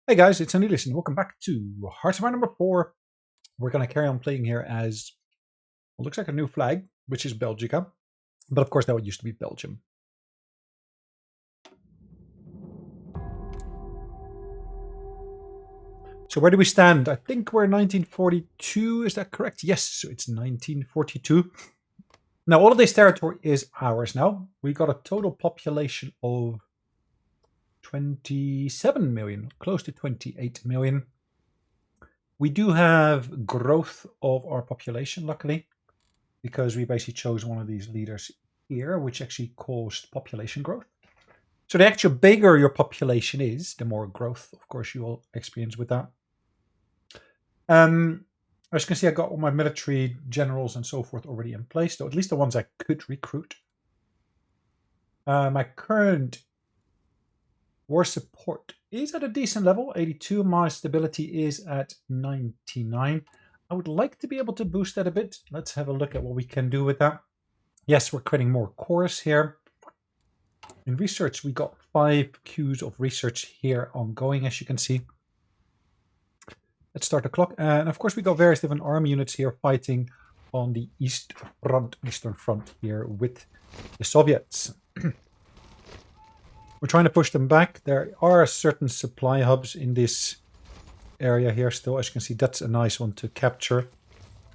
Hey guys, it's Sonelias and welcome back to Hearts of Iron number 4. We're going to carry on playing here as what looks like a new flag, which is Belgica. But of course that used to be Belgium. So where do we stand? I think we're 1942, is that correct? Yes, so it's 1942. Now all of this territory is ours now. We got a total population of 27 million, close to 28 million. We do have growth of our population, luckily, because we basically chose one of these leaders here, which actually caused population growth. So the actual bigger your population is, the more growth, of course, you will experience with that. As you can see, I got all my military generals and so forth already in place, though at least the ones I could recruit. My current war support is at a decent level, 82. My stability is at 99. I would like to be able to boost that a bit. Let's have a look at what we can do with that. Yes, we're creating more cores here. In research, we got 5 queues of research here ongoing, as you can see. Let's start the clock. And of course, we got various different army units here fighting on the Eastern Front here with the Soviets. We're trying to push them back. There are certain supply hubs in this area here still. As you can see, that's a nice one to capture.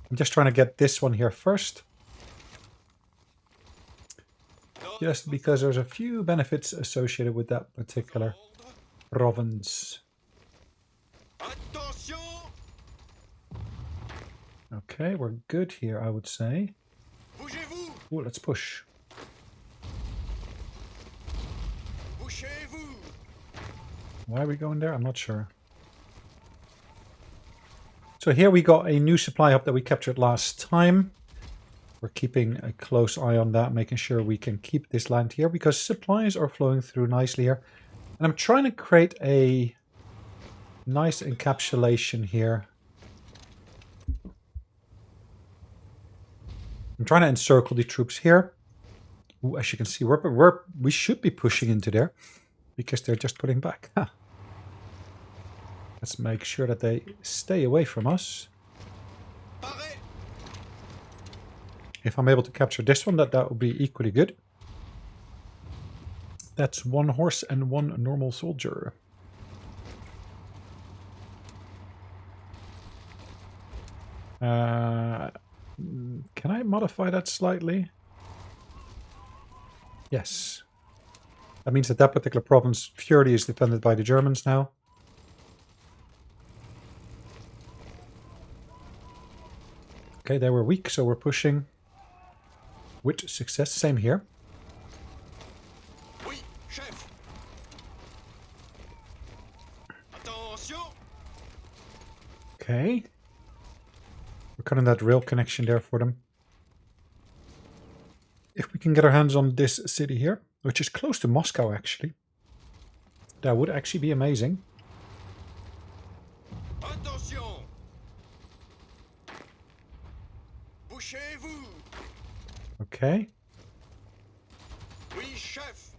I'm just trying to get this one here first. Just because there's a few benefits associated with that particular province. Okay, we're good here, I would say. Oh, let's push. Why are we going there? I'm not sure. So here we got a new supply hub that we captured last time. We're keeping a close eye on that, making sure we can keep this land here because supplies are flowing through nicely here. And I'm trying to create a nice encapsulation here. I'm trying to encircle the troops here. Ooh, as you can see, we should be pushing into there because they're just putting back. Huh. Let's make sure that they stay away from us. If I'm able to capture this one, that would be equally good. That's 1 horse and 1 normal soldier. Can I modify that slightly? Yes. That means that that particular province purely is defended by the Germans now. Okay, they were weak, so we're pushing with success. Same here. Oui, chef. Attention. Okay. We're cutting that rail connection there for them. If we can get our hands on this city here, which is close to Moscow actually, that would actually be amazing. Attention. Bouchez-vous. Okay. Oui, chef.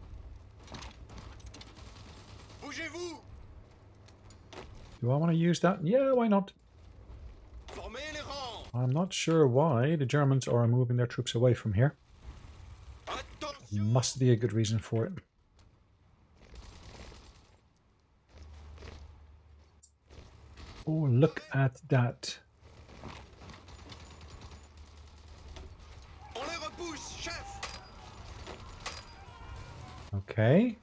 Bougez-vous. Do I want to use that? Yeah, why not? I'm not sure why the Germans are moving their troops away from here. There must be a good reason for it. Oh, look at that. Okay.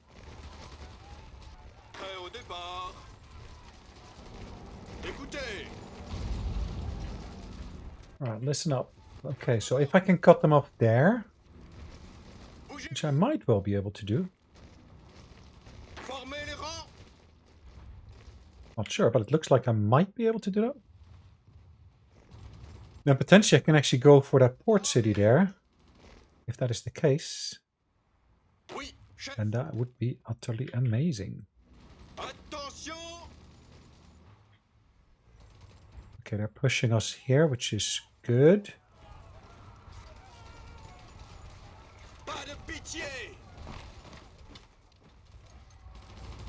Alright, listen up. Okay, so if I can cut them off there, which I might well be able to do. Not sure, but it looks like I might be able to do that. Then potentially I can actually go for that port city there. If that is the case. And that would be utterly amazing. Okay, they're pushing us here, which is good.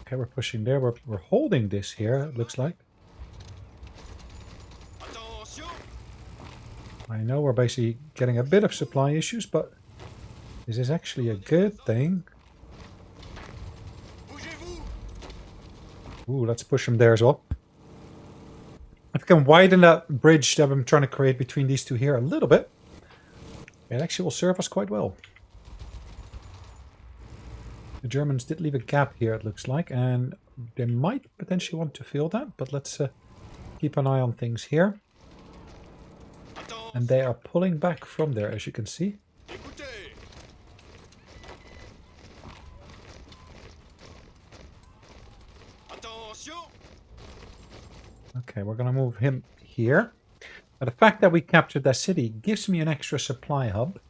Okay, Okay, we're pushing there. We're holding this here, it looks like. I know we're basically getting a bit of supply issues, but this is actually a good thing. Ooh, let's push them there as well. If we can widen that bridge that I'm trying to create between these two here a little bit, it actually will serve us quite well. The Germans did leave a gap here, it looks like, and they might potentially want to fill that, but let's keep an eye on things here. And they are pulling back from there, as you can see. Okay, we're going to move him here. Now, the fact that we captured that city gives me an extra supply hub,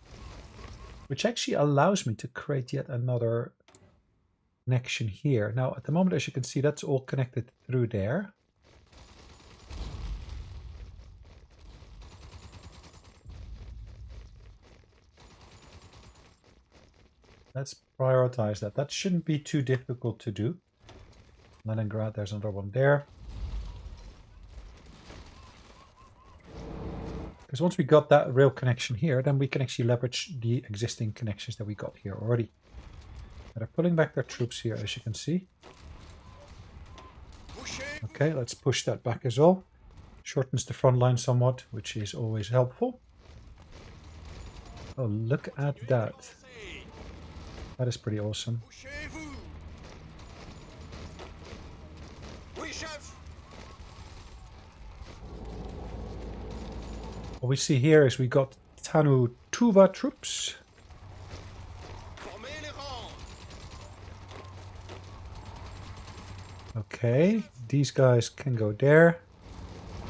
which actually allows me to create yet another connection here. Now, at the moment, as you can see, that's all connected through there. Let's prioritize that. That shouldn't be too difficult to do. Leningrad, there's another one there. Because once we got that rail connection here, then we can actually leverage the existing connections that we got here already. They're pulling back their troops here, as you can see. Okay, let's push that back as well. Shortens the front line somewhat, which is always helpful. Oh, look at that. That is pretty awesome. What we see here is we got Tanu Tuva troops. Okay, these guys can go there.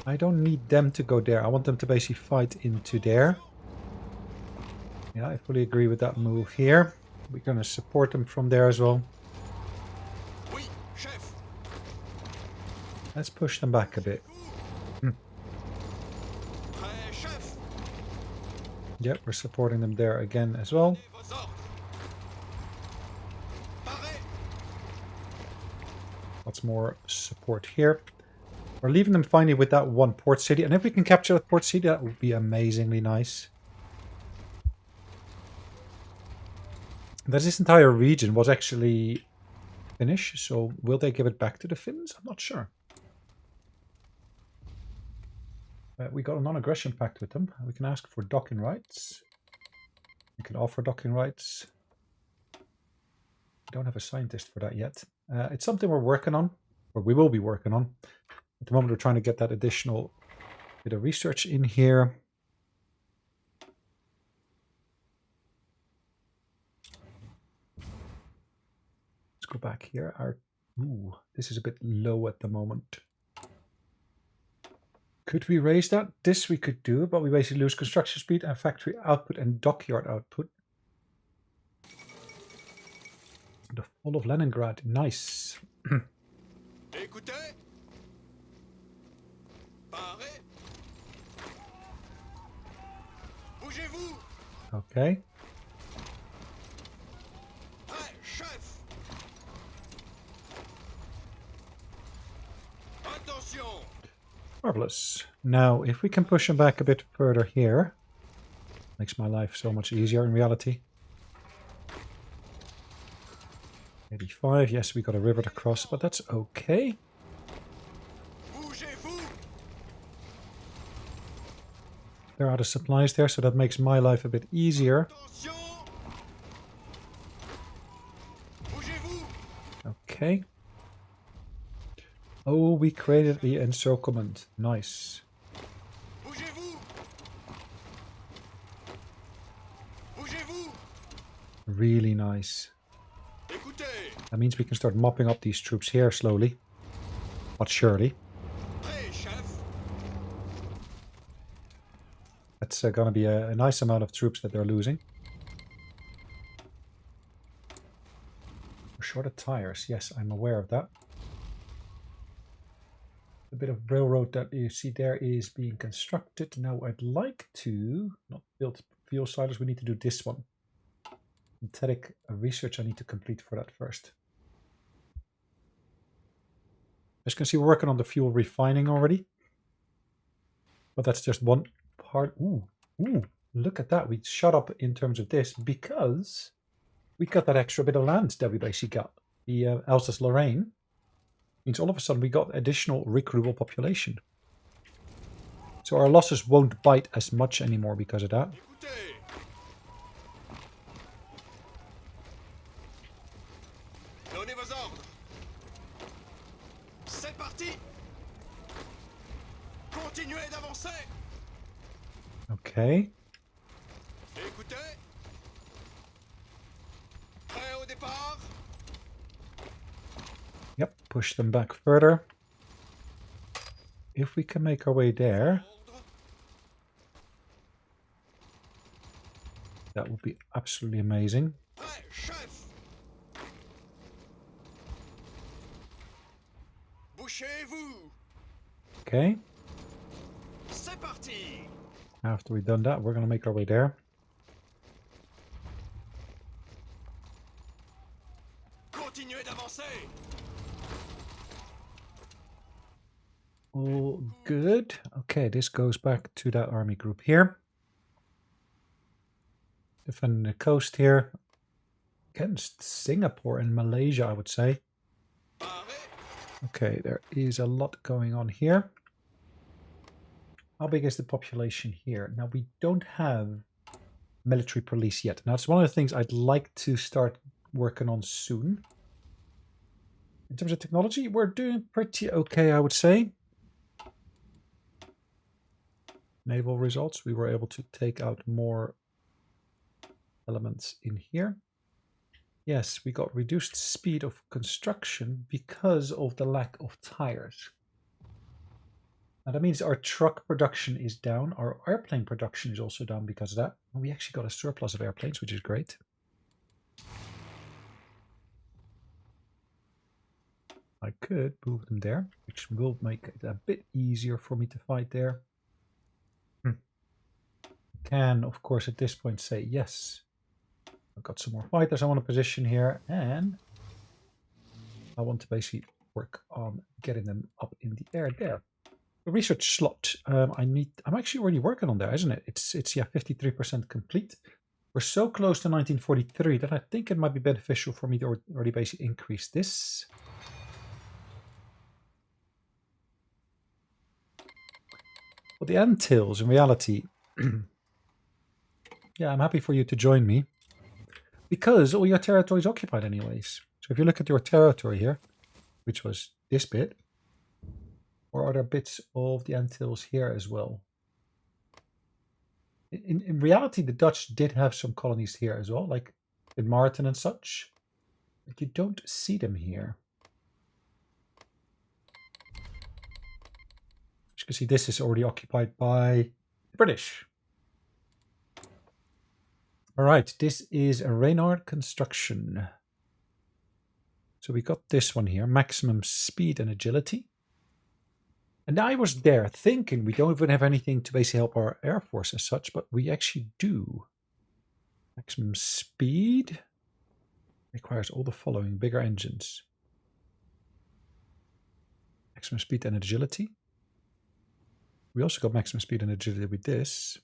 I don't need them to go there. I want them to basically fight into there. Yeah, I fully agree with that move here. We're going to support them from there as well. Let's push them back a bit. Yep, we're supporting them there again as well. Lots more support here. We're leaving them finally with that one port city. And if we can capture that port city, that would be amazingly nice. This entire region was actually Finnish, so will they give it back to the Finns? I'm not sure. We got a non-aggression pact with them. We can ask for docking rights. We can offer docking rights. Don't have a scientist for that yet. It's something we're working on, or we will be working on. At the moment, we're trying to get that additional bit of research in here. Let's go back here. Ooh, this is a bit low at the moment. Could we raise that? This we could do, but we basically lose construction speed and factory output and dockyard output. The fall of Leningrad, nice. Okay. Marvelous. Now, if we can push them back a bit further here, makes my life so much easier in reality. 85, yes, we got a river to cross, but that's okay. They're out of supplies there, so that makes my life a bit easier. Okay. Oh, we created the encirclement. Nice. Really nice. That means we can start mopping up these troops here slowly, but surely. That's going to be a nice amount of troops that they're losing. We're short of tires. Yes, I'm aware of that. A bit of railroad that you see there is being constructed. Now I'd like to not build fuel silos. We need to do this one. Synthetic research I need to complete for that first. As you can see, we're working on the fuel refining already. But that's just one part. Ooh, look at that. We shot up in terms of this because we got that extra bit of land that we basically got. The Alsace-Lorraine means all of a sudden we got additional recruitable population. So our losses won't bite as much anymore because of that. Okay. Yep, push them back further. If we can make our way there, that would be absolutely amazing. Okay. After we've done that, we're going to make our way there. All good. Okay, this goes back to that army group here. Defending the coast here. Against Singapore and Malaysia, I would say. Okay, there is a lot going on here. How big is the population here? Now, we don't have military police yet. Now, it's one of the things I'd like to start working on soon. In terms of technology, we're doing pretty okay, I would say. Naval results, we were able to take out more elements in here. Yes, we got reduced speed of construction because of the lack of tires. Now that means our truck production is down. Our airplane production is also down because of that. And we actually got a surplus of airplanes, which is great. I could move them there, which will make it a bit easier for me to fight there. Can, of course, at this point say, yes, I've got some more fighters I want to position here, and I want to basically work on getting them up in the air there. The research slot, I'm actually already working on there, isn't it? It's yeah, 53% complete. We're so close to 1943 that I think it might be beneficial for me to already basically increase this. But the Antilles, in reality, yeah, I'm happy for you to join me. Because all your territory is occupied anyways. So if you look at your territory here, which was this bit, or are there bits of the Antilles here as well? In reality, the Dutch did have some colonies here as well, like in Martin and such. But you don't see them here. As you can see, this is already occupied by the British. All right, this is a Reynard construction. So we got this one here, maximum speed and agility. And I was there thinking we don't even have anything to basically help our Air Force as such, but we actually do. Maximum speed requires all the following: bigger engines. Maximum speed and agility. We also got maximum speed and agility with this.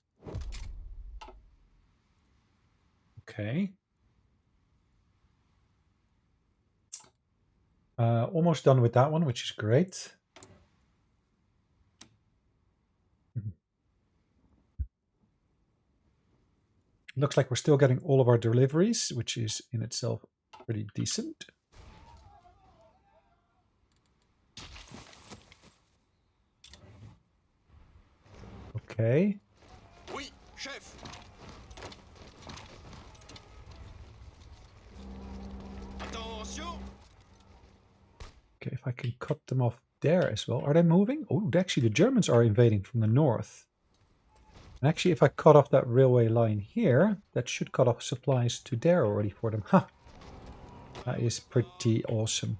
Okay. Almost done with that one, which is great. Looks like we're still getting all of our deliveries, which is in itself pretty decent. Okay. Oui, chef. Attention. Okay, if I can cut them off there as well. Are they moving? Oh, actually the Germans are invading from the north. And actually, if I cut off that railway line here, that should cut off supplies to there already for them. Ha! That is pretty awesome.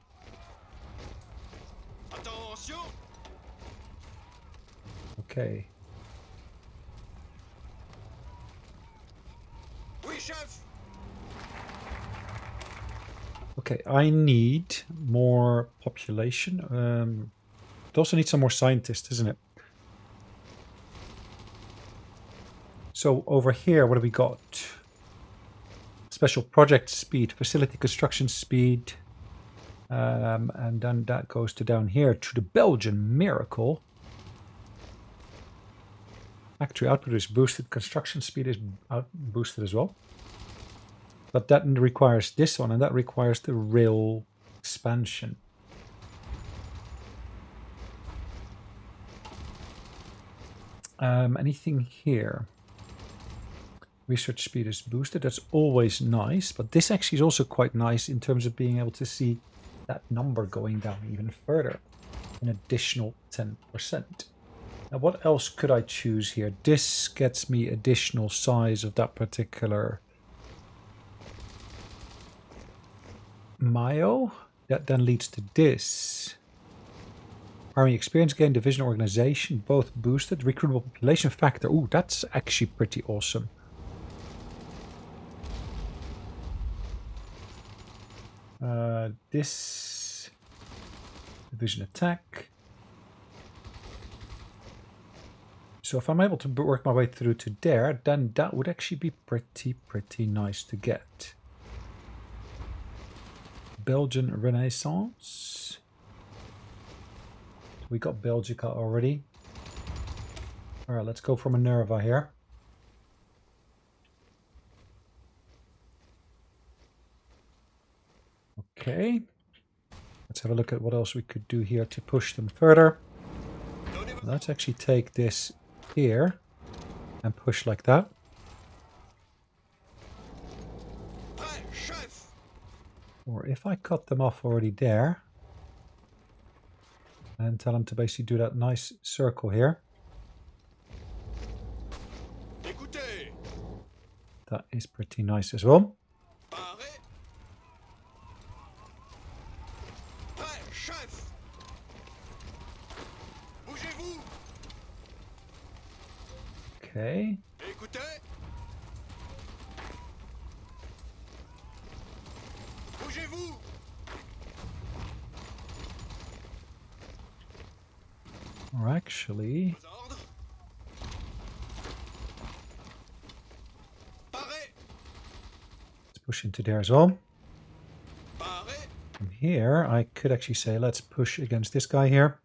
Attention. Okay. Okay, I need more population. It also needs some more scientists, isn't it? So over here, what have we got? Special project speed, facility construction speed. And then that goes to down here to the Belgian miracle. Factory output is boosted, construction speed is boosted as well. But that requires this one, and that requires the rail expansion. Anything here? Research speed is boosted. That's always nice, but this actually is also quite nice in terms of being able to see that number going down even further. An additional 10%. Now, what else could I choose here? This gets me additional size of that particular Mayo. That then leads to this. Army experience gain, division organization, both boosted. Recruitable population factor. Ooh, that's actually pretty awesome. This division attack. So if I'm able to work my way through to there, then that would actually be pretty nice to get. Belgian Renaissance. We got Belgica already. Alright, let's go for Minerva here. Okay. Let's have a look at what else we could do here to push them further. Let's actually take this here and push like that. Or if I cut them off already there and tell them to basically do that nice circle here. That is pretty nice as well. Okay. Or actually, let's push into there as well. From here, I could actually say, let's push against this guy here.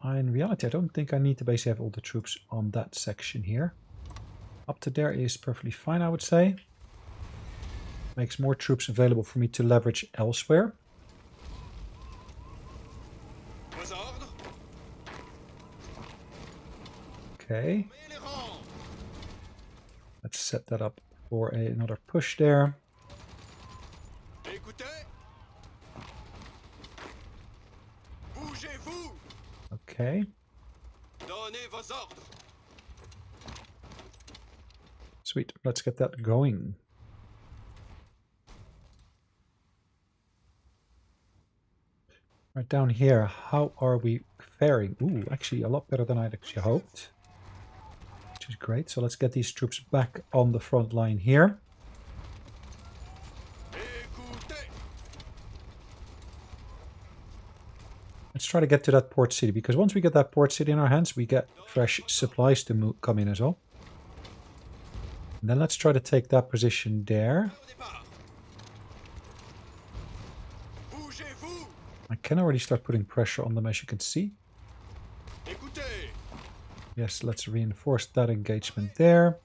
In reality, I don't think I need to basically have all the troops on that section here. Up to there is perfectly fine, I would say. Makes more troops available for me to leverage elsewhere. Okay. Let's set that up for another push there. Okay. Sweet. Let's get that going. Right down here, how are we faring? Ooh, actually a lot better than I'd actually hoped. Which is great. So let's get these troops back on the front line here. Let's try to get to that port city, because once we get that port city in our hands, we get fresh supplies to come in as well. And then let's try to take that position there. I can already start putting pressure on them, as you can see. Yes, let's reinforce that engagement there.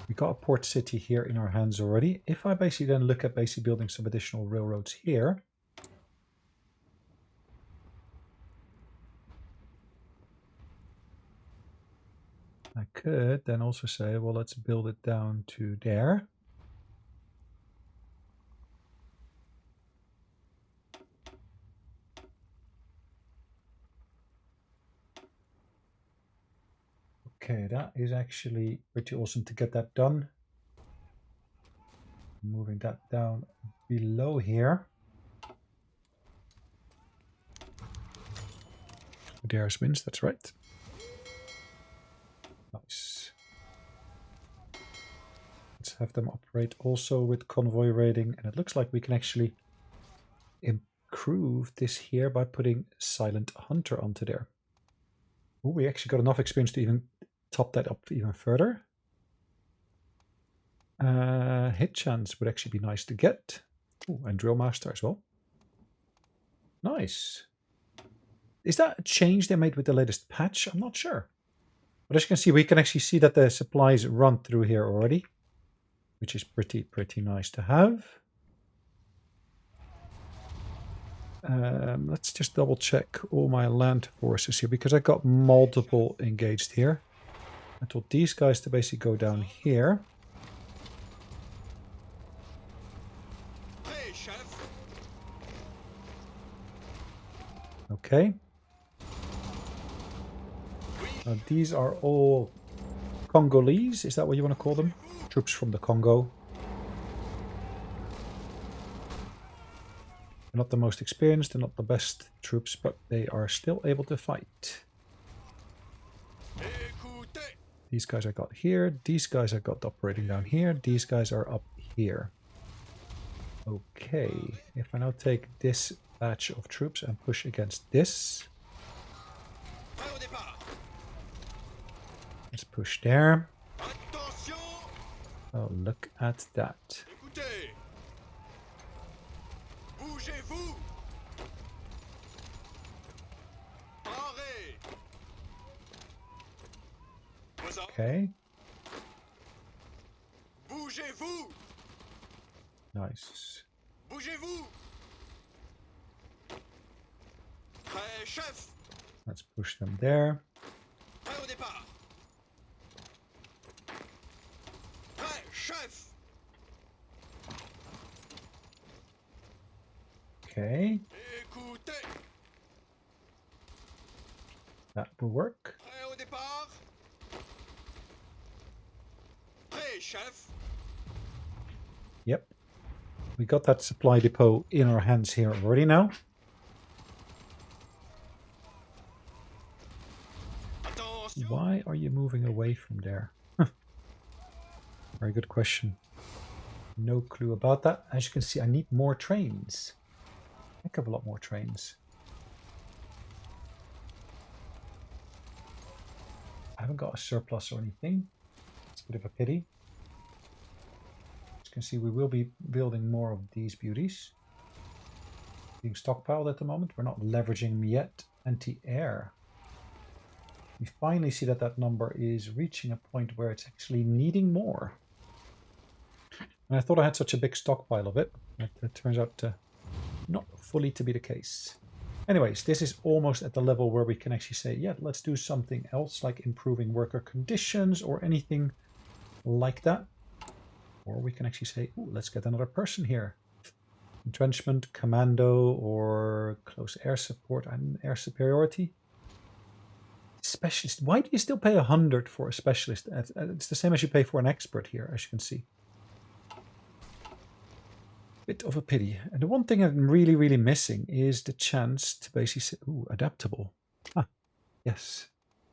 We got a port city here in our hands already. If I basically then look at basically building some additional railroads here. I could then also say, well, let's build it down to there. Okay, that is actually pretty awesome to get that done. Moving that down below here. There's wins, that's right. have them operate also with convoy raiding. And it looks like we can actually improve this here by putting Silent Hunter onto there. Oh, we actually got enough experience to even top that up even further. Hit chance would actually be nice to get. Ooh, and Drill Master as well. Nice. Is that a change they made with the latest patch? I'm not sure. But as you can see, we can actually see that the supplies run through here already, which is pretty nice to have. Let's just double check all my land forces here, because I got multiple engaged here. I told these guys to basically go down here. Prêt, chef. Okay. Now these are all Congolese, is that what you want to call them? Troops from the Congo. They're not the most experienced, they're not the best troops, but they are still able to fight. Écoutez. These guys I got here, these guys I got operating down here, these guys are up here. Okay, if I now take this batch of troops and push against this. Prêt au départ. Let's push there. Attention. Oh, look at that. Écoutez. Bougez-vous. Parez. Vos ordres. Okay, Bougez-vous. nice. Bougez-vous. Prêt, chef. Let's push them there. Prêt au départ. Prêt, chef. Okay, Écoutez. that will work. Prêt au départ. Prêt, chef. Yep. We got that supply depot in our hands here already now. Attention. Why are you moving away from there? Very good question. No clue about that. As you can see, I need more trains. Heck of a lot more trains. I haven't got a surplus or anything. It's a bit of a pity. As you can see, we will be building more of these beauties. Being stockpiled at the moment. We're not leveraging them yet. Anti-air. We finally see that that number is reaching a point where it's actually needing more. And I thought I had such a big stockpile of it. It turns out to not fully to be the case. Anyways, this is almost at the level where we can actually say, yeah, let's do something else, like improving worker conditions or anything like that. Or we can actually say, ooh, let's get another person here. Entrenchment, commando, or close air support and air superiority. Specialist. Why do you still pay 100 for a specialist? It's the same as you pay for an expert here, as you can see. Bit of a pity. And the one thing I'm really missing is the chance to basically say, ooh, adaptable. Ah, yes.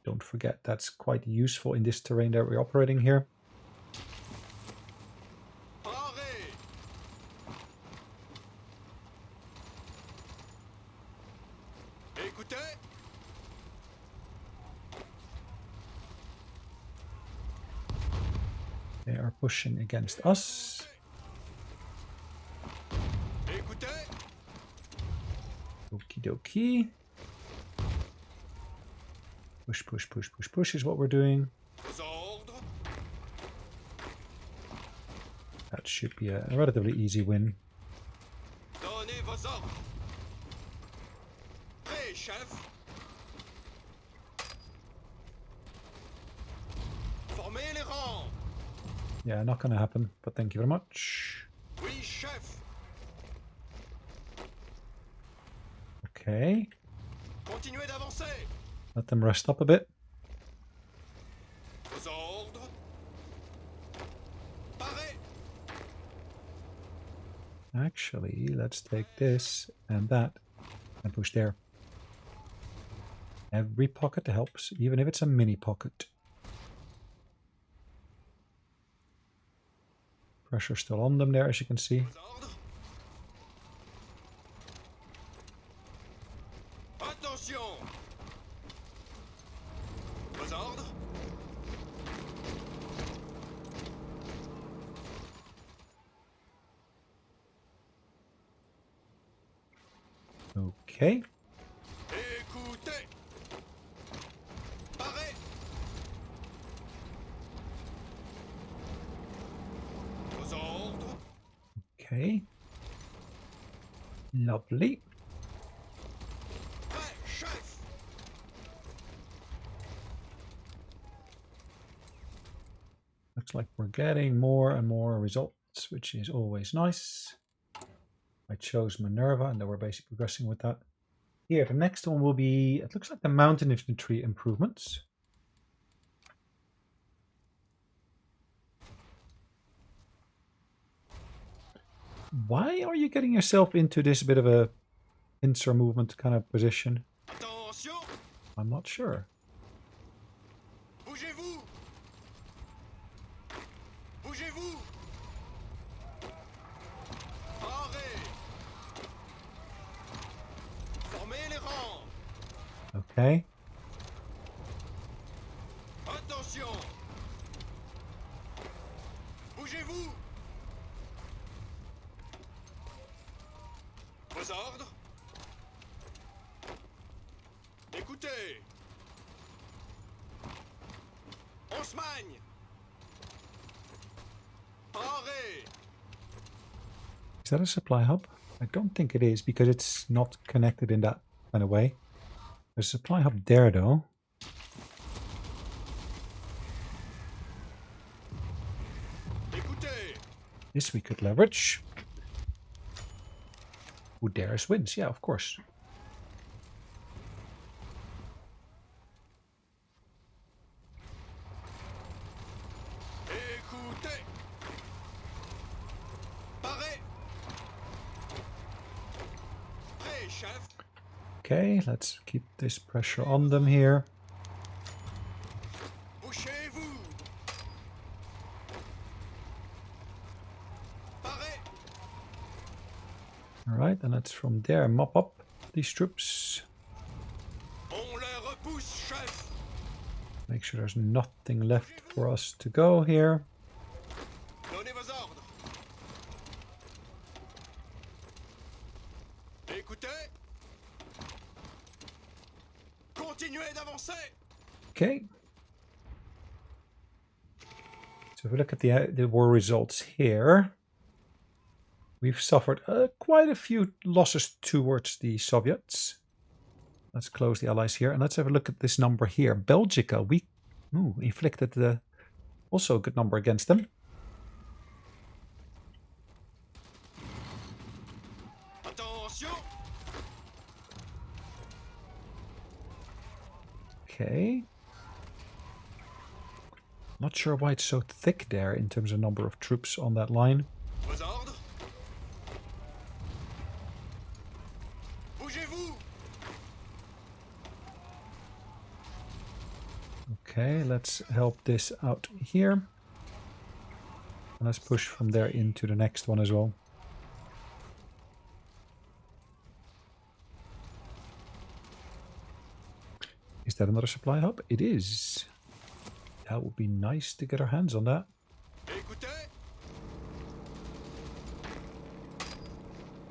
Don't forget, that's quite useful in this terrain that we're operating here. Parez. Écoutez. They are pushing against us. Écoutez. Okie dokie. Push is what we're doing. Vos ordres. That should be a relatively easy win. Donnez vos ordres. Prêt, chef. Formez les rangs. Yeah, not going to happen, but thank you very much. Oui, chef. Okay, Continuez d'avancer. let them rest up a bit. Vos ordres. Parez. Actually, let's take this and that and push there. Every pocket helps, even if it's a mini pocket. Pressure still on them there, as you can see. Vos ordres. Attention. Vos ordres. Okay. Écoutez. Parez. Vos ordres. Okay. Lovely. Prêt, chef. Looks like we're getting more and more results, which is always nice. I chose Minerva, and then we're basically progressing with that. Here, the next one will be, it looks like the mountain infantry improvements. Why are you getting yourself into this bit of a pincer movement kind of position? Attention. I'm not sure. Bougez-vous. Bougez-vous. Parez. Formez les rangs. Okay. Attention. Bougez-vous. Vos ordres. Écoutez. On se magne. Parez. Is that a supply hub? I don't think it is, because it's not connected in that kind of way. There's a supply hub there, though. Écoutez. This we could leverage. Who dares wins, yeah, of course. Écoutez. Parez. Prêt, chef. Okay, let's keep this pressure on them here. Bouchez-vous. Parez. Alright, and let's from there mop up these troops. On les repousse, chef. Make sure there's nothing left for us to go here. Donnez vos ordres. Écoutez. Continuez d'avancer. Okay. So if we look at the war results here, we've suffered quite a few losses towards the Soviets. Let's close the allies here, and let's have a look at this number here. Belgica, we inflicted also a good number against them. Attention. Okay. Not sure why it's so thick there in terms of number of troops on that line. Vos ordres. Bougez-vous. Okay, let's help this out here. And let's push from there into the next one as well. Is that another supply hub? It is. That would be nice to get our hands on that. Écoutez.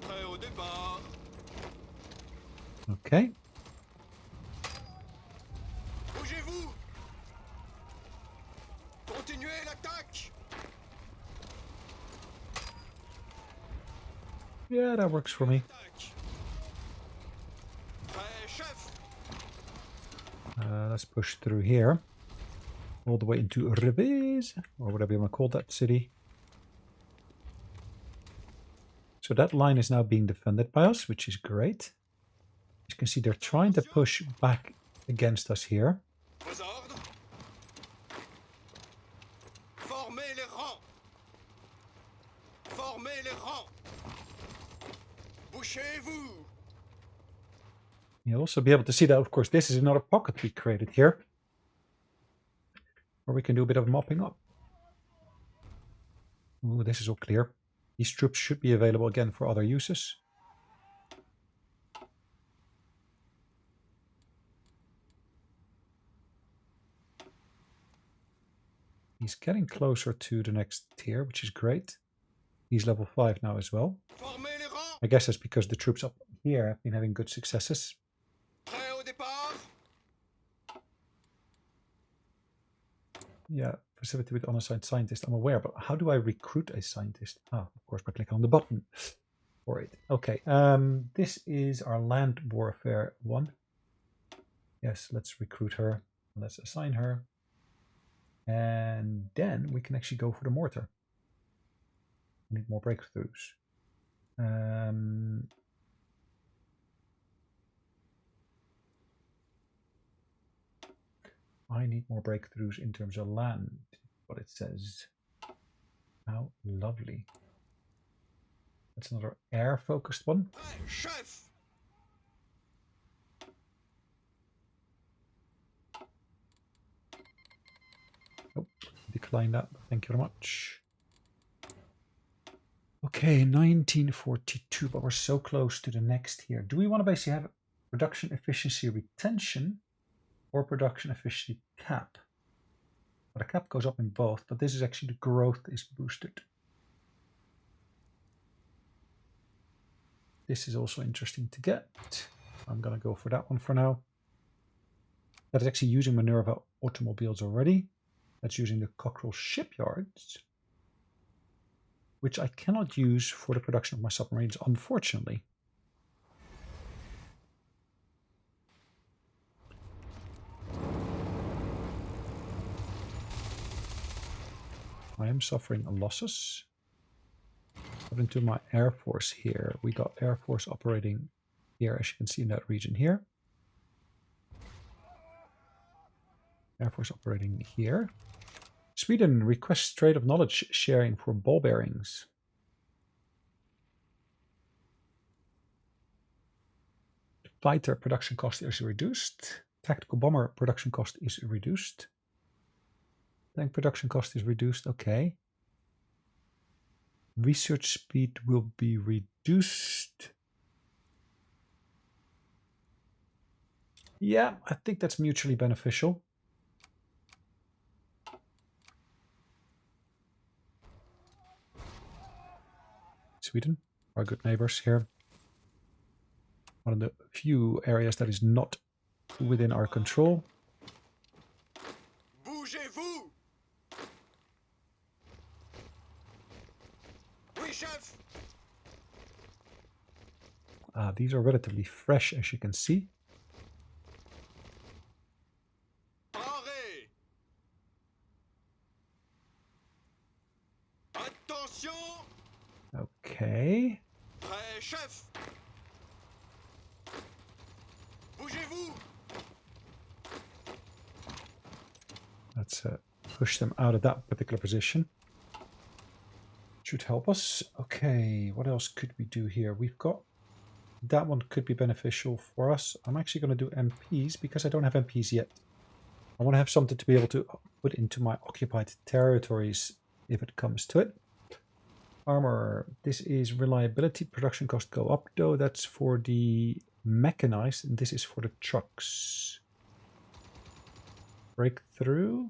Prêt au départ. Okay. Bougez-vous. Continuez l'attaque. Yeah, that works for me. Attaque. Prêt, chef. Let's push through here. All the way into Reves, or whatever you want to call that city. So that line is now being defended by us, which is great. As you can see, they're trying to push back against us here. Vos ordres. Formez les rangs. Formez les rangs. Bouchez-vous. You'll also be able to see that, of course, this is another pocket we created here, where we can do a bit of mopping up. Ooh, this is all clear. These troops should be available again for other uses. He's getting closer to the next tier, which is great. He's level 5 now as well. Formez les rangs. I guess that's because the troops up here have been having good successes. Prêt au départ. Yeah, facility with unassigned scientist, I'm aware, but how do I recruit a scientist? Ah, of course, by clicking on the button for it. Okay, this is our land warfare one. Yes, let's recruit her. Let's assign her. And then we can actually go for the mortar. I need more breakthroughs. I need more breakthroughs in terms of land, what it says. How lovely. That's another air-focused one. Prêt, chef. Oh, decline that. Thank you very much. Okay, 1942, but we're so close to the next here. Do we want to basically have production efficiency retention or production efficiency cap? Well, the cap goes up in both, but this is actually the growth is boosted. This is also interesting to get. I'm going to go for that one for now. That is actually using Minerva automobiles already. That's using the Cockerell shipyards, which I cannot use for the production of my submarines, unfortunately. I am suffering losses. Put into my Air Force here. We got Air Force operating here, as you can see in that region here. Air Force operating here. Sweden requests trade of knowledge sharing for ball bearings. Fighter production cost is reduced. Tactical bomber production cost is reduced. Tank production cost is reduced. Okay. Research speed will be reduced. Yeah, I think that's mutually beneficial. Sweden, our good neighbors here. One of the few areas that is not within our control. Bougez-vous. Oui, chef. These are relatively fresh, as you can see. Parez. Attention. Okay. Prêt, chef. Bougez-vous. Let's push them out of that particular position. Should help us. Okay, what else could we do here? We've got... That one could be beneficial for us. I'm actually going to do MPs because I don't have MPs yet. I want to have something to be able to put into my occupied territories if it comes to it. Armor. This is reliability. Production cost go up though. That's for the mechanized and this is for the trucks. Breakthrough.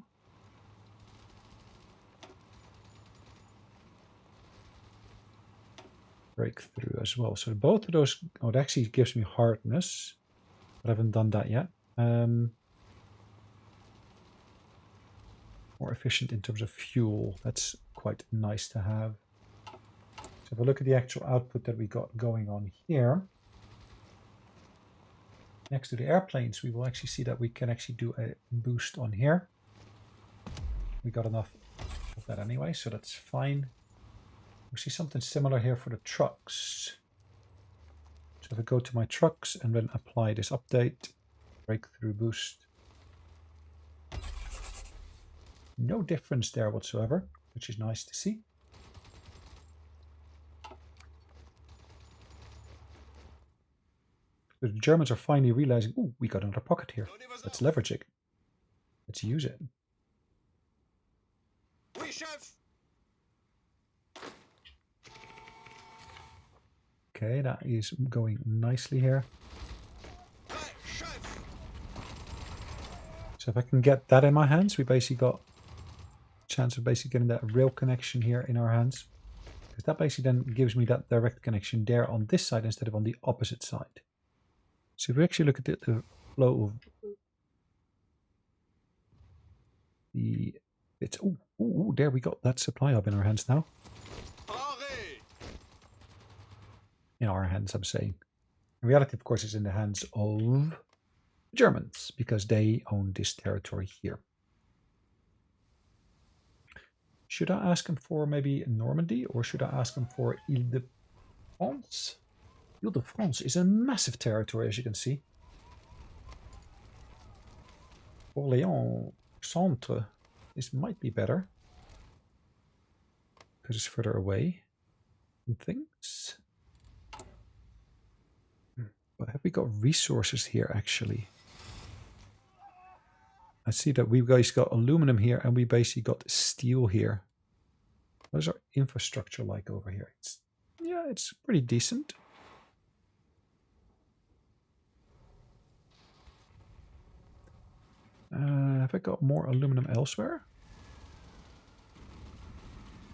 Breakthrough as well. So both of those, oh, it actually gives me hardness, but I haven't done that yet. More efficient in terms of fuel. That's quite nice to have. So if I look at the actual output that we got going on here, next to the airplanes, we will actually see that we can actually do a boost on here. We got enough of that anyway, so that's fine. We see something similar here for the trucks. So if I go to my trucks and then apply this update, breakthrough boost. No difference there whatsoever, which is nice to see. The Germans are finally realizing, oh, we got another pocket here. Let's leverage it. Let's use it. Oui, chef. Okay, that is going nicely here. Prêt, chef. So if I can get that in my hands, we basically got a chance of basically getting that rail connection here in our hands. Because that basically then gives me that direct connection there on this side instead of on the opposite side. So if we actually look at the flow of the bits. Oh, there we got that supply hub in our hands now. Paré. In our hands, I'm saying. In reality, of course, it's in the hands of Germans because they own this territory here. Should I ask him for maybe Normandy or should I ask him for Ile-de-France? Ile-de-France is a massive territory, as you can see. Orléans Centre. This might be better because it's further away and things. But have we got resources here actually? I see that we guys got aluminum here and we basically got steel here. What is our infrastructure like over here? It's pretty decent. Have I got more aluminum elsewhere?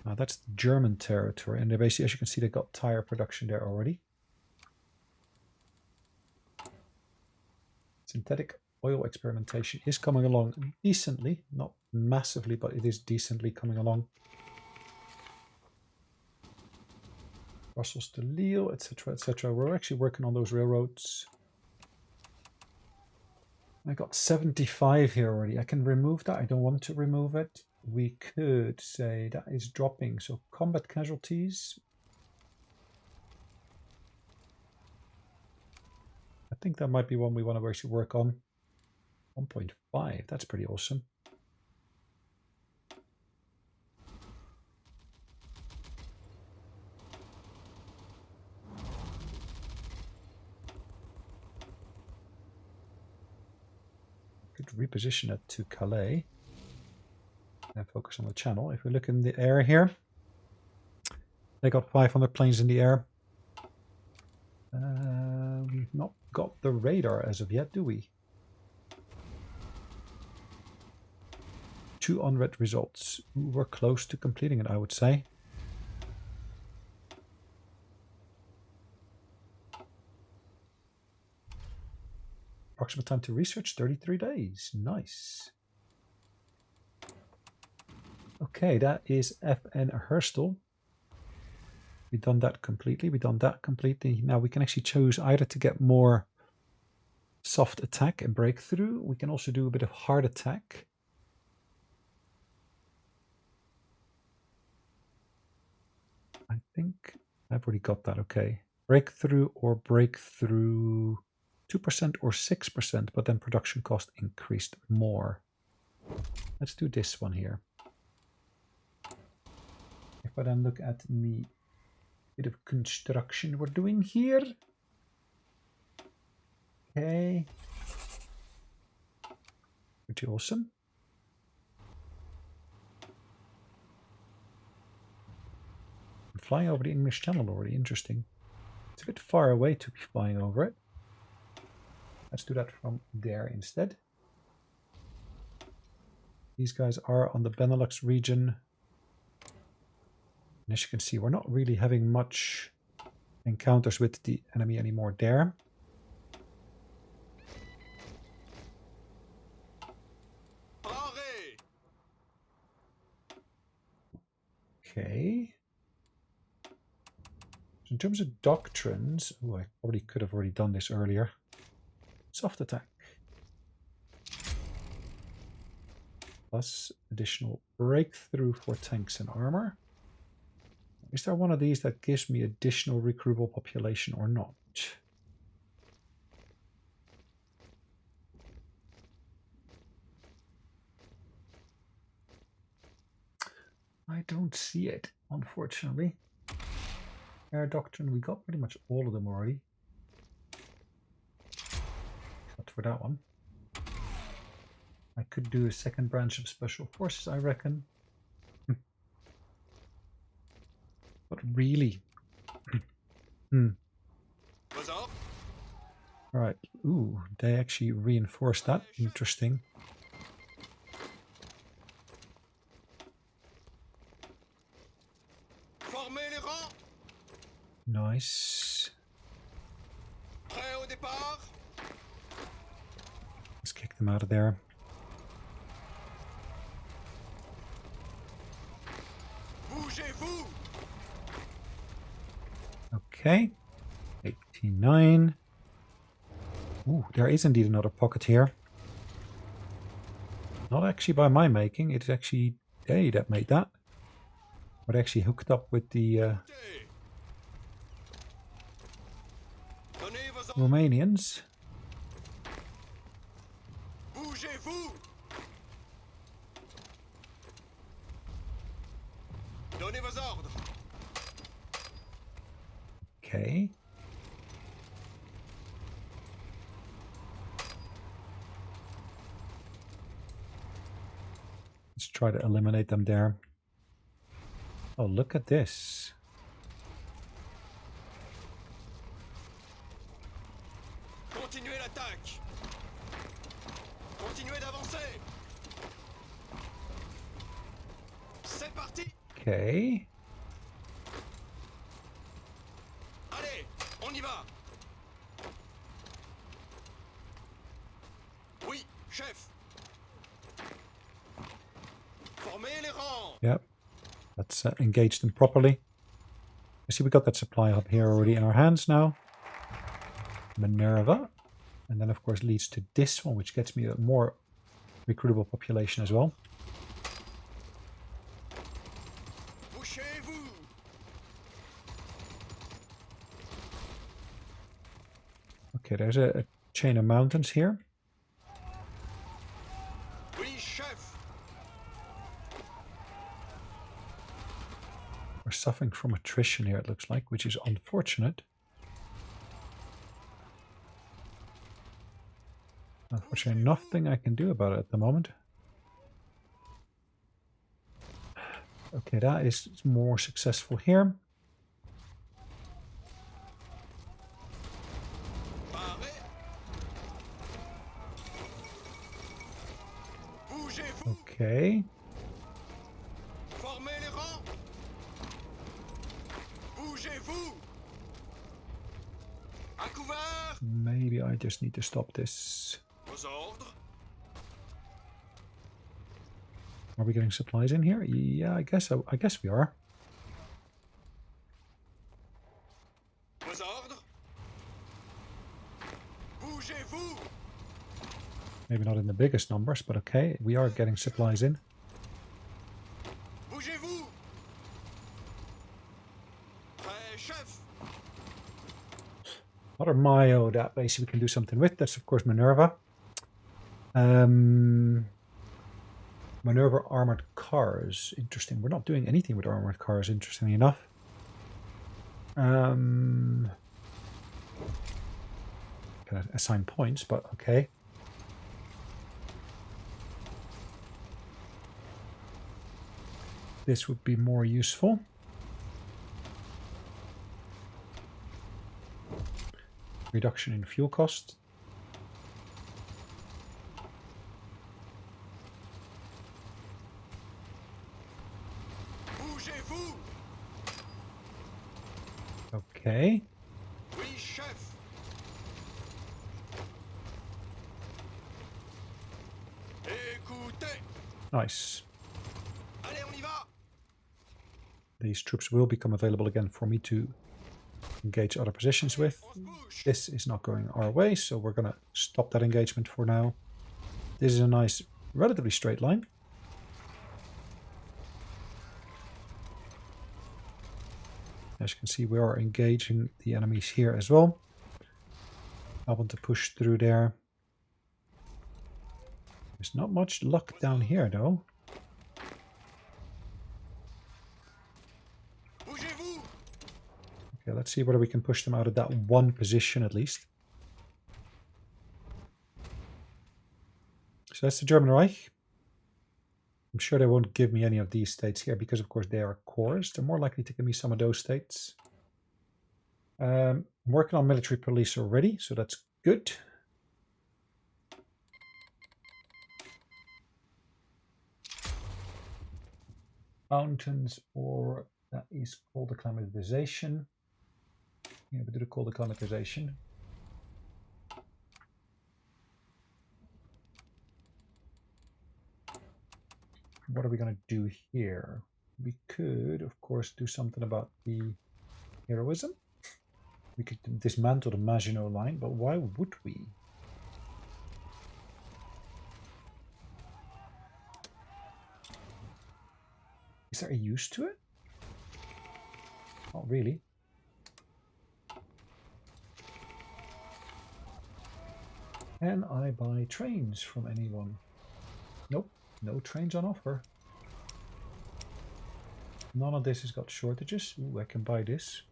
That's the German territory, and they basically, as you can see, they got tire production there already. Synthetic oil experimentation is coming along decently, not massively, but it is decently coming along. Brussels to Lille, etc., etc. We're actually working on those railroads. I got 75 here already. I can remove that. I don't want to remove it. We could say that is dropping. So combat casualties. I think that might be one we want to actually work on. 1.5. That's pretty awesome. Could reposition it to Calais. And focus on the channel. If we look in the air here, they got 500 planes in the air. We've not got the radar as of yet, do we? 2 unread results. We're close to completing it, I would say. Approximate time to research, 33 days. Nice. Okay, that is FN Herstal. We've done that completely. We've done that completely. Now we can actually choose either to get more soft attack and breakthrough. We can also do a bit of hard attack. I think I've already got that. Okay. Breakthrough or breakthrough 2% or 6%, but then production cost increased more. Let's do this one here. If I then look at the bit of construction we're doing here. Okay. Pretty awesome. I'm flying over the English Channel already. Interesting. It's a bit far away to be flying over it. Let's do that from there instead. These guys are on the Benelux region. And as you can see, we're not really having much encounters with the enemy anymore there. Okay. So in terms of doctrines, oh, I probably could have already done this earlier. Soft attack. Plus additional breakthrough for tanks and armor. Is there one of these that gives me additional recruitable population or not? I don't see it, unfortunately. Air Doctrine, we got pretty much all of them already. Except for that one. I could do a second branch of Special Forces, I reckon. But really... All right. Ooh, they actually reinforced that. Interesting. Formez les rangs. Nice. Prêt au départ. Let's kick them out of there. Bougez-vous. Okay. 89. Ooh, there is indeed another pocket here. Not actually by my making. It's actually they that made that. But actually hooked up with the Donnez vos ordres. Romanians. Bougez-vous. Donnez vos ordres. Okay. Let's try to eliminate them there. Oh, look at this. Continuez l'attaque. Continuez d'avancer. C'est parti. Okay. Allez, on y va. Oui, chef. Formez les rangs. Yep. Let's engage them properly. You see, we got that supply hub here already in our hands now. Minerva. And then, of course, leads to this one, which gets me a more recruitable population as well. Bouchez-vous. Okay, there's a chain of mountains here. Oui, chef. We're suffering from attrition here, it looks like, which is unfortunate. Unfortunately, nothing I can do about it at the moment. Okay, that is more successful here. Parez. Bougez-vous. Okay. Formez les rangs. Bougez-vous. À couvert. Maybe I just need to stop this. Vos ordres. Are we getting supplies in here? Yeah, I guess we are. Vos ordres. Bougez-vous. Maybe not in the biggest numbers, but okay, we are getting supplies in. Bougez-vous. Prêt, chef. Another Mayo that basically we can do something with. That's of course Minerva. Minerva armored cars. Interesting. We're not doing anything with armored cars, interestingly enough. Can assign points, but okay. This would be more useful. Reduction in fuel cost. Bougez-vous. Okay. Oui, chef. Écoutez. Nice. Allez, on y va. These troops will become available again for me to engage other positions with. On se bouge. This is not going our way, so we're going to stop that engagement for now. This is a nice, relatively straight line. As you can see, we are engaging the enemies here as well. I want to push through there. There's not much luck down here, though. Bougez-vous. Okay, let's see whether we can push them out of that one position at least. So that's the German Reich. I'm sure they won't give me any of these states here because, of course, they are cores. They're more likely to give me some of those states. I'm working on military police already, so that's Good. Mountains, or that is called acclimatization. Yeah, we did it called acclimatization. What are we going to do here? We could, of course, do something about the heroism. We could dismantle the Maginot line, but why would we? Is there a use to it? Not really. Can I buy trains from anyone? Nope, no trains on offer. None of this has got shortages. Ooh, I can buy this.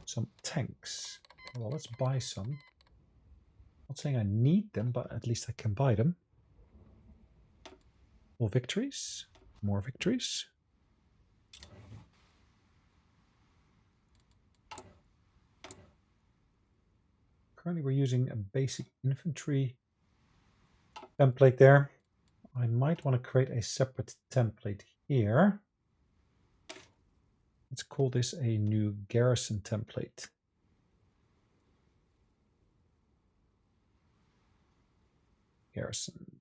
Some tanks. Well, let's buy some. Not saying I need them, but at least I can buy them. More victories. More victories. Currently we're using a basic infantry template there. I might want to create a separate template here. Let's call this a new garrison template. Garrison.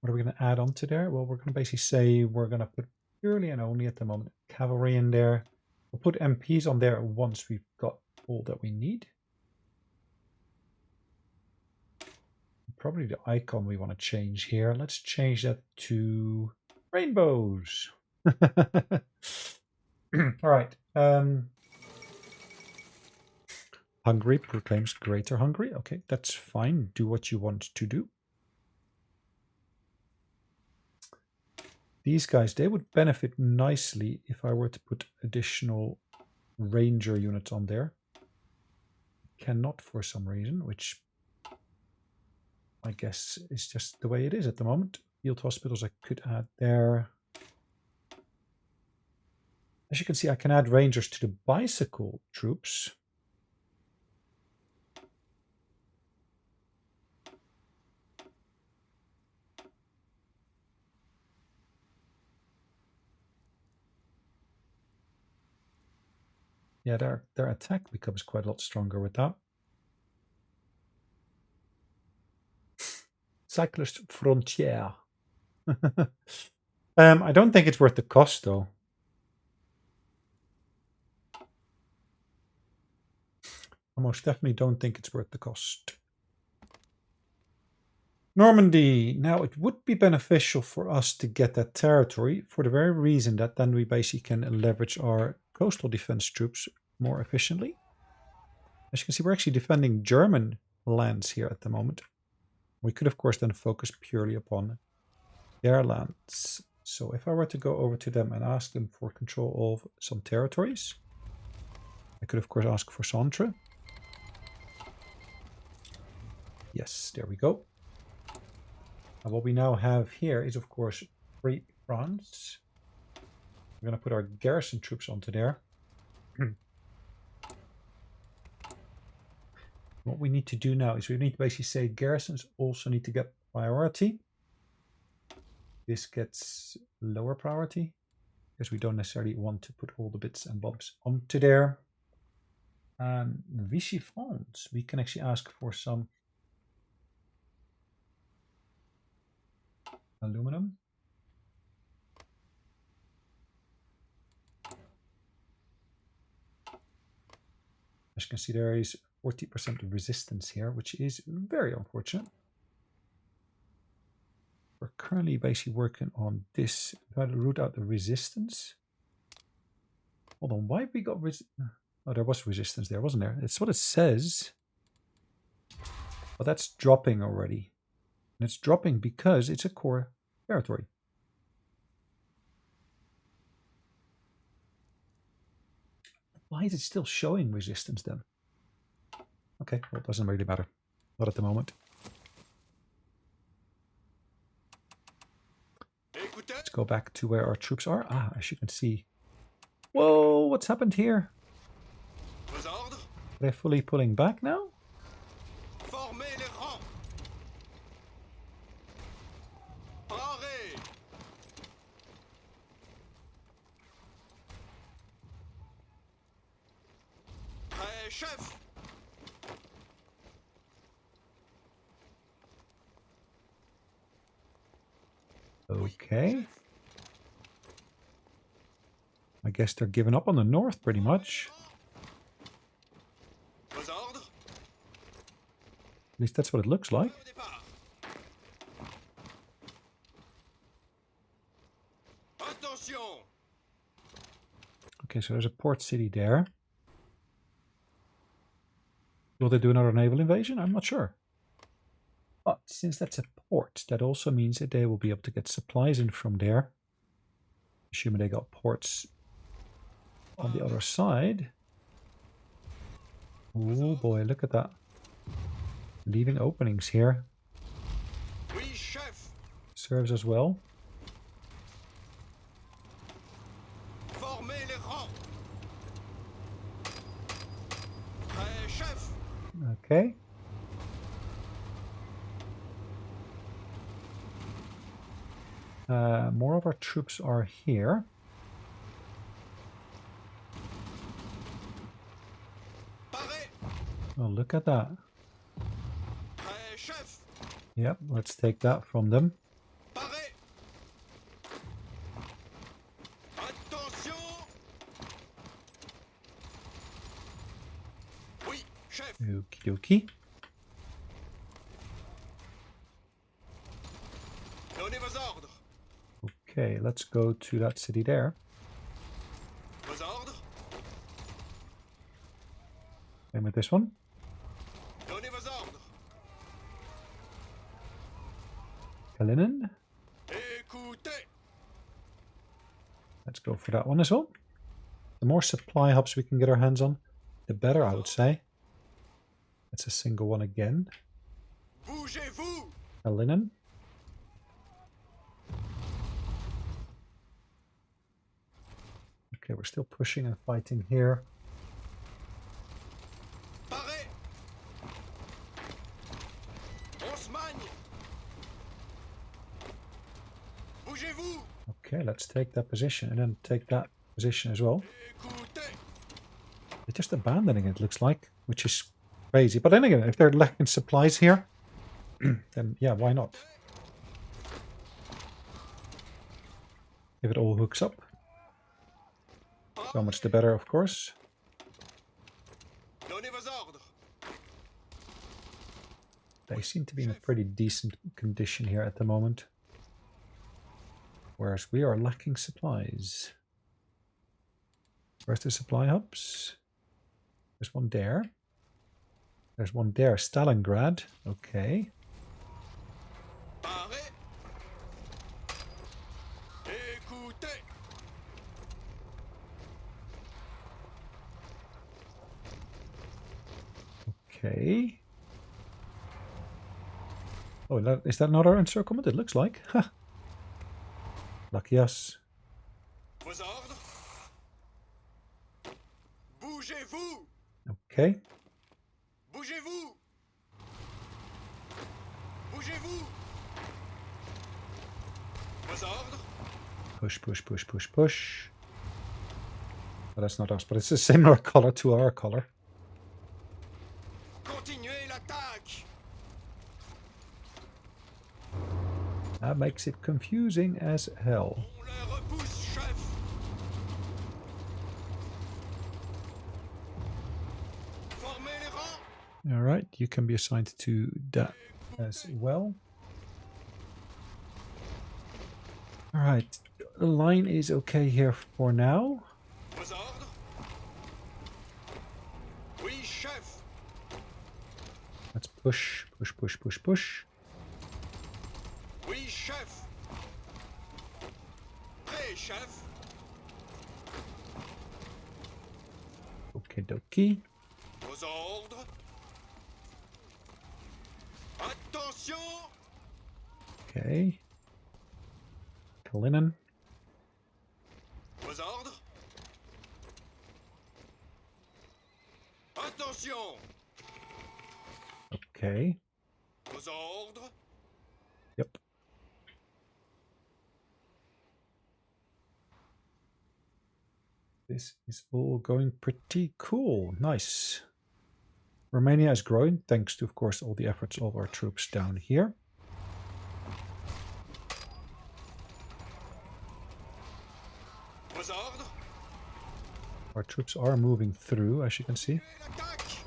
What are we going to add on to there? Well, we're going to basically say we're going to put purely and only at the moment cavalry in there. We'll put MPs on there once we've got all that we need. Probably the icon we want to change here. Let's change that to rainbows. All right. Hungary proclaims Greater Hungary. Okay, that's fine. Do what you want to do. These guys, they would benefit nicely if I were to put additional ranger units on there. Cannot for some reason, which I guess is just the way it is at the moment. Field hospitals I could add there. As you can see, I can add rangers to the bicycle troops. Yeah, their attack becomes quite a lot stronger with that. Cyclist Frontier. I don't think it's worth the cost, though. I most definitely don't think it's worth the cost. Normandy. Now, it would be beneficial for us to get that territory for the very reason that then we basically can leverage our coastal defense troops more efficiently. As you can see, we're actually defending German lands here at the moment. We could, of course, then focus purely upon their lands. So if I were to go over to them and ask them for control of some territories, I could, of course, ask for Centre. Yes, there we go. And what we now have here is, of course, Free France. We're going to put our garrison troops onto there. What we need to do now is we need to basically say garrisons also need to get priority. This gets lower priority because we don't necessarily want to put all the bits and bobs onto there. And Vichy France, we can actually ask for some aluminum. As you can see, there is 40% resistance here, which is very unfortunate. We're currently basically working on this. Try to root out the resistance. Hold on, why have we got oh, there was resistance there, wasn't there? It's what it says. But that's dropping already. And it's dropping because it's a core territory. Why is it still showing resistance then? Okay, well, it doesn't really matter. Not at the moment. Let's go back to where our troops are. Ah, as you can see. Whoa, what's happened here? Are they fully pulling back now? Prêt, chef. Okay. I guess they're giving up on the north pretty much. Vos ordres? At least that's what it looks like. Au départ. Attention. Okay, so there's a port city there. Will they do another naval invasion? I'm not sure. But since that's a port, that also means that they will be able to get supplies in from there. Assuming they got ports on the other side. Oh boy, look at that. Leaving openings here. Oui, chef. Serves as well. Formez les rangs. Prêt, chef. Okay. More of our troops are here. Paré. Oh, look at that. Prêt, chef. Yep, let's take that from them. Paré. Attention. Oui, chef. Okie dokie. Donnez vos ordres. Okay, let's go to that city there. Vos ordres. Same with this one. Donnez vos ordres. Kalinin. Écoutez. Let's go for that one as well. The more supply hubs we can get our hands on, the better, I would say. That's a single one again. Bougez-vous. Kalinin. Okay, we're still pushing and fighting here. Paré. On se magne. Bougez-vous. Okay, let's take that position and then take that position as well. Écoutez. They're just abandoning it, looks like, which is crazy. But then again, if they're lacking supplies here, then yeah, why not? If it all hooks up. So much the better, of course. Donnez vos ordres. They seem to be in a pretty decent condition here at the moment. Whereas we are lacking supplies. Where's the supply hubs? There's one there. There's one there. Stalingrad. Okay. Paré. Écoutez. Okay. Oh, is that another encirclement? It looks like. Ha. Lucky us. Vos ordres. Bougez-vous. Okay. Bougez-vous. Bougez-vous. Vos ordres. Push, push, push, push, push. Well, that's not us, but it's a similar color to our color. Continuez l'attaque. That makes it confusing as hell. On les repousse, chef. Formez les rangs. All right, you can be assigned to that as well. All right, the line is okay here for now. Vos ordres. Oui, chef. Let's push, push, push, push, push. Oui, chef. Prêt, chef. Okie dokie. Vos ordres. Attention. Okay. Kalinin. Vos ordres. Attention. Okay. Vos ordres. Yep. This is all going pretty cool. Nice. Romania is growing, thanks to, of course, all the efforts of our troops down here. Vos ordres? Our troops are moving through, as you can see. L'attaque!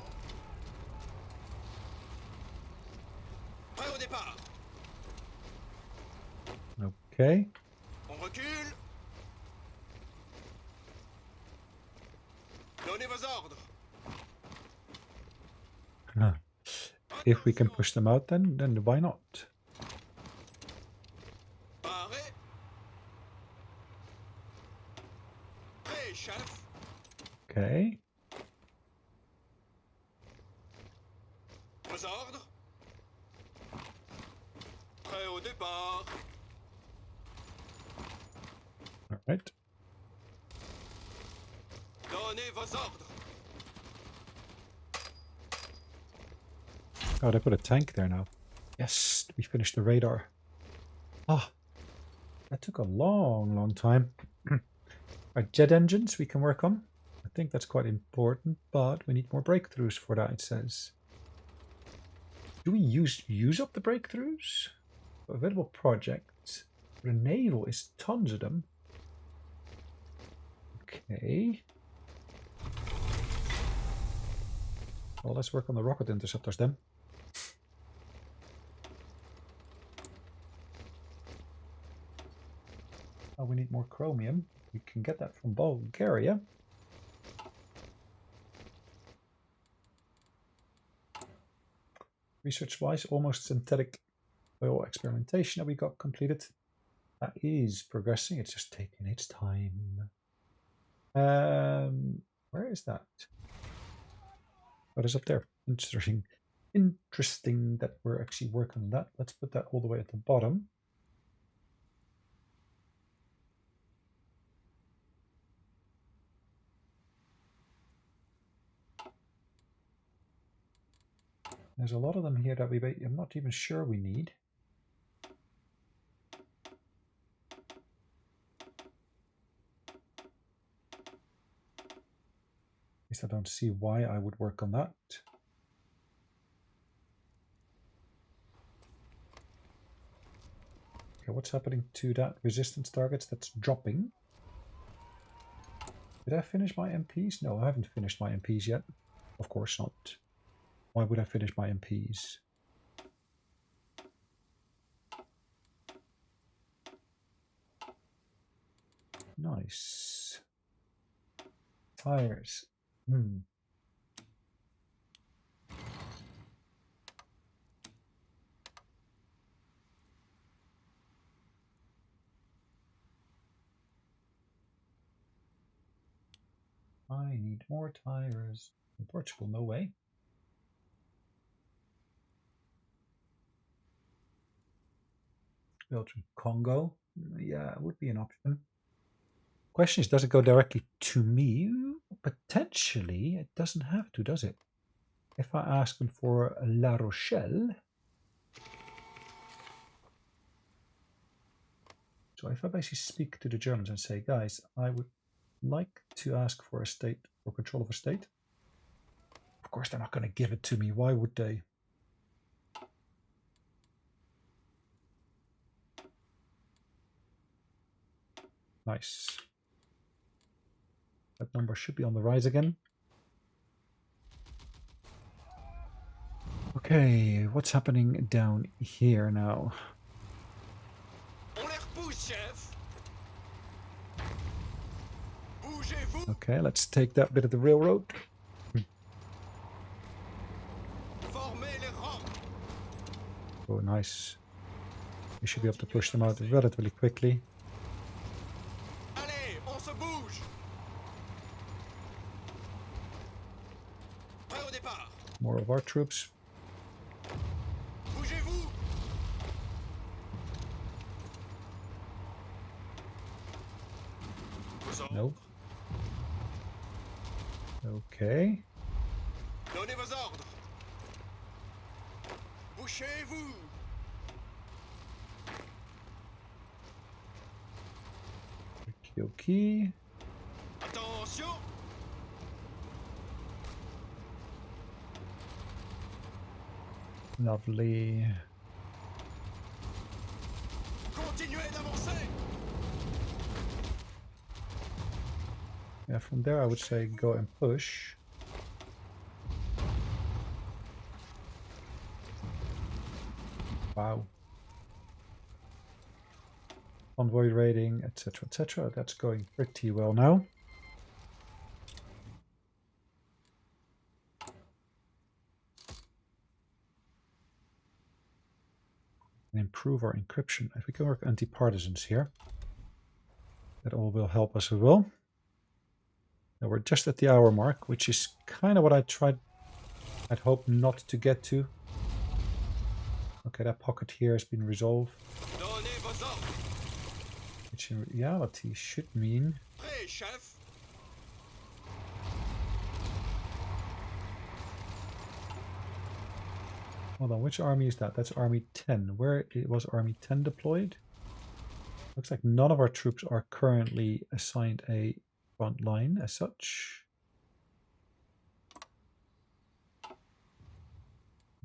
Prêt au départ. Okay. On recule. Donnez vos ordres. If we can push them out, then why not? Paré. Prêt, chef. Okay. Vos ordres? Prêt au départ. All right. Donnez vos ordres. Oh, they put a tank there now. Yes, we finished the radar. Ah, that took a long time. Our jet engines we can work on. I think that's quite important, but we need more breakthroughs for that, it says. Do we use up the breakthroughs? Available projects. The naval is tons of them. Okay. Well, let's work on the rocket interceptors then. Oh, we need more chromium. We can get that from Bulgaria. Research-wise, almost synthetic oil experimentation that we got completed. That is progressing. It's just taking its time. Where is that? What is up there? Interesting. Interesting that we're actually working on that. Let's put that all the way at the bottom. There's a lot of them here that I'm not even sure we need. At least I don't see why I would work on that. Okay, what's happening to that resistance targets? That's dropping. Did I finish my MPs? No, I haven't finished my MPs yet. Of course not. Why would I finish my MPs? Nice. Tires. I need more tires. In Portugal, no way. Belgium, Congo. Yeah, it would be an option. Question is, does it go directly to me? Potentially, it doesn't have to, does it? If I ask them for La Rochelle. So if I basically speak to the Germans and say, guys, I would like to ask for a state, or control of a state. Of course, they're not going to give it to me. Why would they? Nice. That number should be on the rise again. Okay, what's happening down here now? On les repousse, chef. Bougez-vous. Okay, let's take that bit of the railroad. Formez les rangs. Oh, nice. We should be able to push them out relatively quickly. Allez, on se bouge. Prêt au départ. More of our troops. Bougez-vous. Vos ordres. Nope. Okay. Donnez vos ordres. Bouchez-vous. Okay. Attention. Lovely. Continuez d'avancer. Yeah, from there I would say go and push. Wow. Convoy raiding, etc., etc. That's going pretty well now. And improve our encryption. If we can work anti-partisans here, that all will help us as well. Now we're just at the hour mark, which is kind of what I'd hope not to get to. Okay, that pocket here has been resolved. Donnez vos ordres. Which in reality should mean... Prêt, chef. Hold on, which army is that? That's Army 10. Where was Army 10 deployed? Looks like none of our troops are currently assigned a front line as such.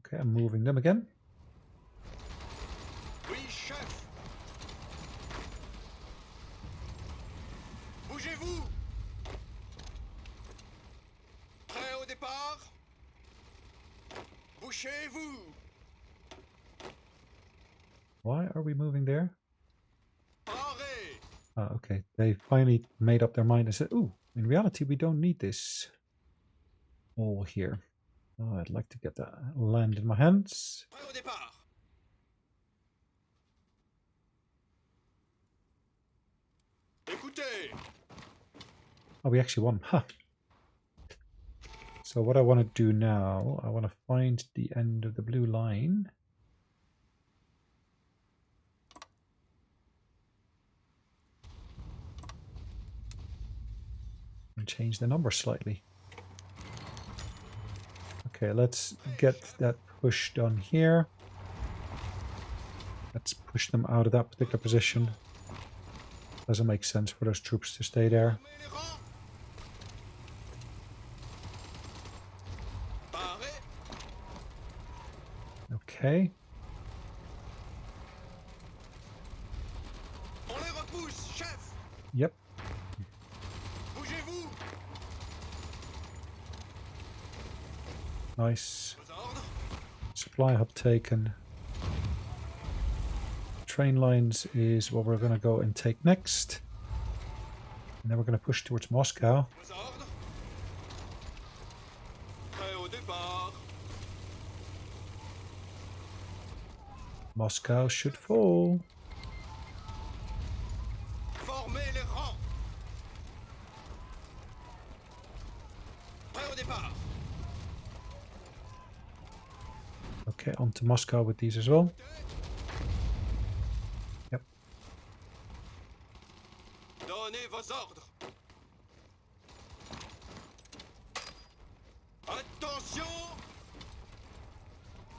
Okay, I'm moving them again. Oui, chef. Bougez-vous. Prêt au départ. Bouchez-vous. Why are we moving there? Parez. Ah, okay. They finally made up their mind and said, ooh, in reality, we don't need this all here. Oh, I'd like to get that land in my hands. Prêt au départ. Écoutez. Oh, we actually won. Huh. So what I want to do now, I want to find the end of the blue line. And change the number slightly. Okay, let's get that push done here. Let's push them out of that particular position. Doesn't make sense for those troops to stay there. Formez les rangs. Parez. Okay. On les repousse, chef. Yep. Bougez-vous. Nice. Vos ordres. Supply hub taken. Train lines is what we're going to go and take next. And then we're going to push towards Moscow. Vos ordres. Prêt au départ. Moscow should fall. Formez les rangs. Prêt au départ. Okay, on to Moscow with these as well. Yep. Donnez vos ordres. Attention.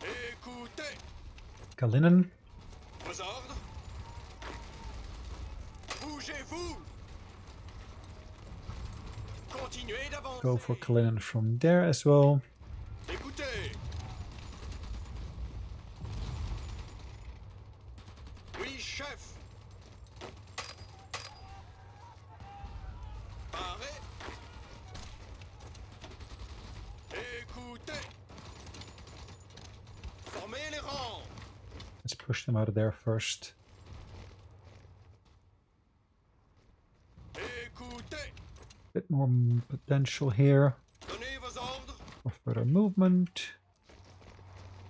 Écoutez. Kalinin. Vos ordres. Bougez-vous. Continuez d'avancer. Go for Kalinin from there as well. Écoutez. Oui, chef. Parez. Écoutez. Formez les rangs. Let's push them out of there first. Écoutez. Bit more potential here Donnez vos ordres. for further movement.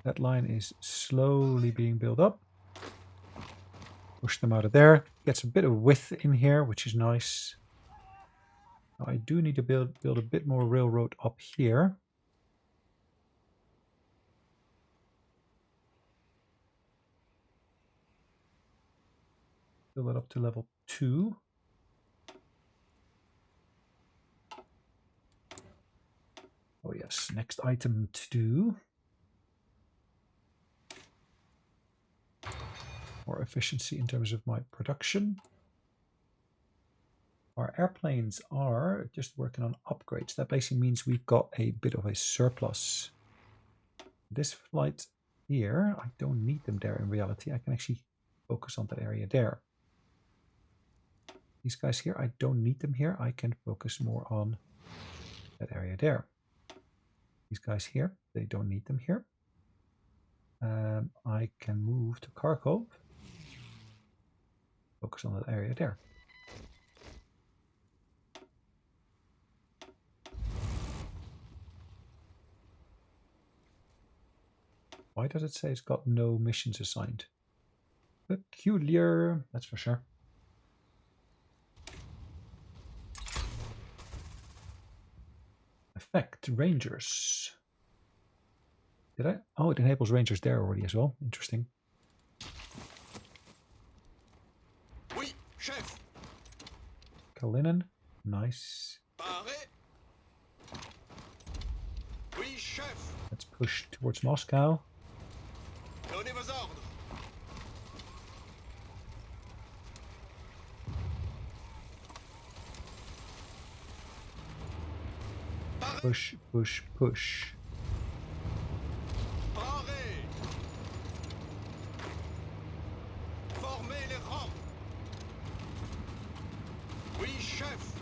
That line is slowly being built up. Push them out of there. Gets a bit of width in here, which is nice. Now I do need to build a bit more railroad up here. Build it up to level 2. Oh yes, next item to do. More efficiency in terms of my production. Our airplanes are just working on upgrades. That basically means we've got a bit of a surplus. This flight here. I don't need them there in reality. I can actually focus on that area there. These guys here, I don't need them here. I can focus more on that area there. These guys here, they don't need them here. I can move to Kharkov. Focus on that area there. Why does it say it's got no missions assigned? Peculiar, that's for sure. Effect Rangers. Did I? Oh, it enables Rangers there already as well. Interesting. Oui, chef. Kalinin. Nice. Paré. Oui, chef. Let's push towards Moscow. Donnez vos ordres. Paré. Push, push, push. Paré. Formez les rangs. Oui, chef.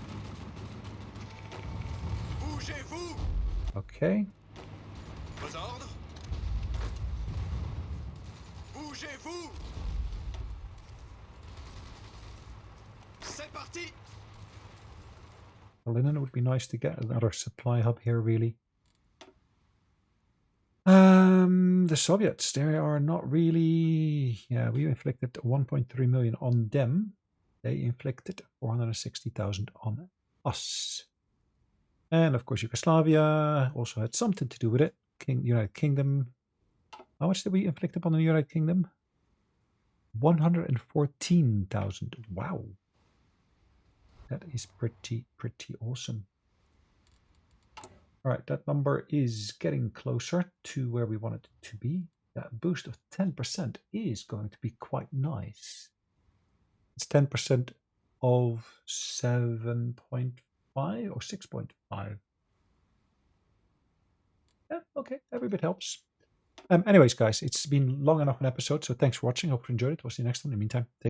Bougez-vous. Okay. Vos ordres. Bougez-vous. C'est parti. Kalinin would be nice to get another supply hub here, really. The Soviets, they are not really... Yeah, we inflicted 1.3 million on them. They inflicted 460,000 on us. And of course, Yugoslavia also had something to do with it. United Kingdom. How much did we inflict upon the United Kingdom? 114,000. Wow. That is pretty awesome. All right, that number is getting closer to where we want it to be. That boost of 10% is going to be quite nice. It's 10% of 7.5 or 6.5. Yeah, okay, every bit helps. Anyways, guys, it's been long enough an episode, so thanks for watching. Hope you enjoyed it. We'll see you next time. In the meantime, take